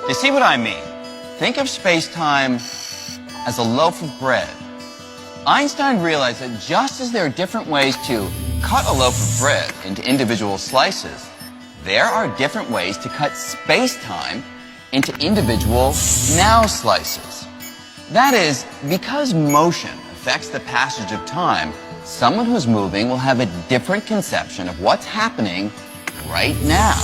You see what I mean? Think of space-time as a loaf of bread. Einstein realized that just as there are different ways to cut a loaf of bread into individual slices, there are different ways to cut space-time into individual now slices. That is, because motion affects the passage of time, someone who's moving will have a different conception of what's happening right now.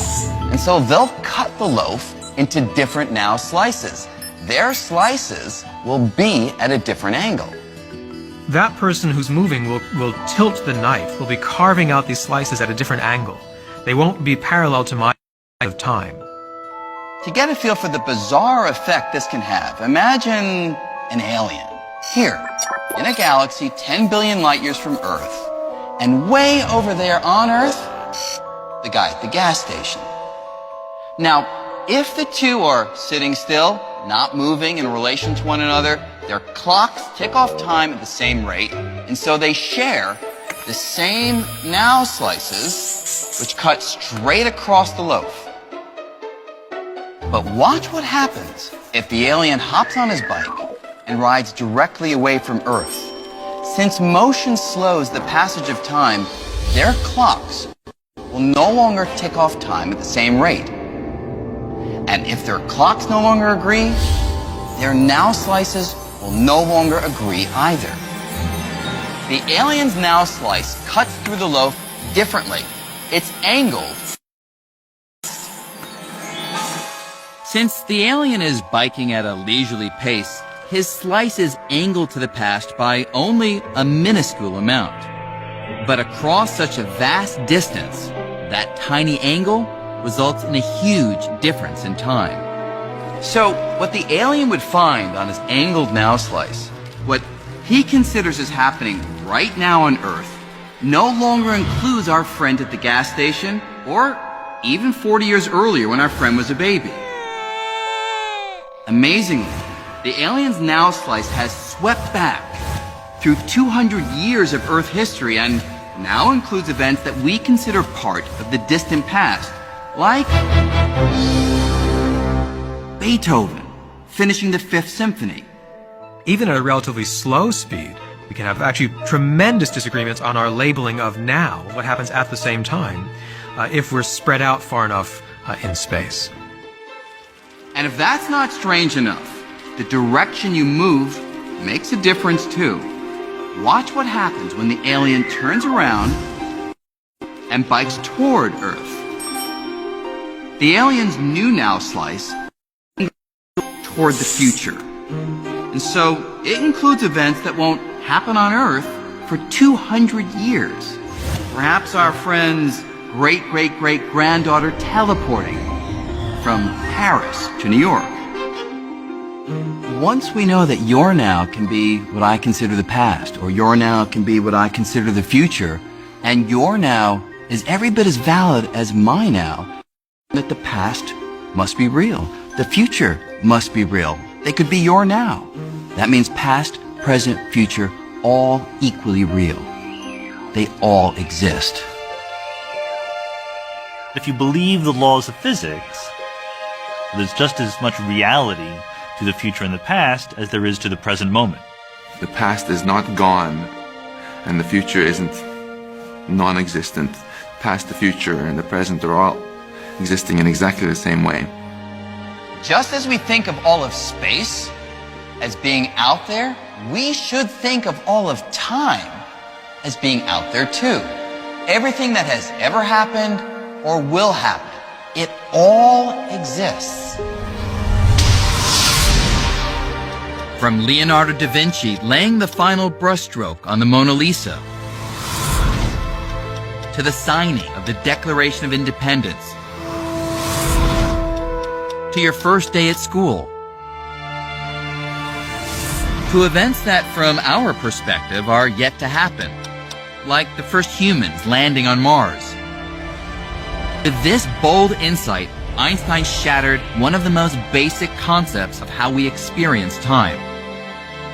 And so they'll cut the loaf into different now slices. Their slices will be at a different angle. That person who's moving will tilt the knife, will be carving out these slices at a different angle. They won't be parallel to my of time. To get a feel for the bizarre effect this can have, imagine an alien here in a galaxy 10 billion light years from Earth, and way over there on Earth, the guy at the gas station. Now, if the two are sitting still, not moving in relation to one another, their clocks tick off time at the same rate, and so they share the same now slices, which cut straight across the loaf. But watch what happens if the alien hops on his bike and rides directly away from Earth. Since motion slows the passage of time, their clocks will no longer tick off time at the same rate. And if their clocks no longer agree, their now slices will no longer agree either. The alien's now slice cuts through the loaf differently. It's angled. Since the alien is biking at a leisurely pace, his slice is angled to the past by only a minuscule amount. But across such a vast distance, that tiny angle results in a huge difference in time. So, what the alien would find on his angled now slice, what he considers as happening right now on Earth, no longer includes our friend at the gas station, or even 40 years earlier when our friend was a baby. Amazingly, the alien's now slice has swept back through 200 years of Earth history and now includes events that we consider part of the distant past, like Beethoven finishing the Fifth Symphony. Even at a relatively slow speed, we can have actually tremendous disagreements on our labeling of now, what happens at the same time, if we're spread out far enough in space. And if that's not strange enough, the direction you move makes a difference too. Watch what happens when the alien turns around and bikes toward Earth. The alien's new now slice toward the future. And so it includes events that won't happen on Earth for 200 years. Perhaps our friend's great-great-great-granddaughter teleporting from Paris to New York. Once we know that your now can be what I consider the past, or your now can be what I consider the future, and your now is every bit as valid as my now, that the past must be real. The future must be real. They could be your now. That means past, present, future, all equally real. They all exist. If you believe the laws of physics, there's just as much reality to the future and the past as there is to the present moment. The past is not gone, and the future isn't non-existent. Past, the future, and the present are all existing in exactly the same way. Just as we think of all of space as being out there, we should think of all of time as being out there too. Everything that has ever happened or will happen, it all exists. From Leonardo da Vinci laying the final brushstroke on the Mona Lisa, to the signing of the Declaration of Independence, to your first day at school, to events that from our perspective are yet to happen, like the first humans landing on Mars. With this bold insight, Einstein shattered one of the most basic concepts of how we experience time.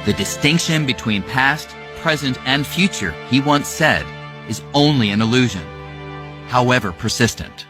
The distinction between past, present, and future, he once said, is only an illusion, however persistent.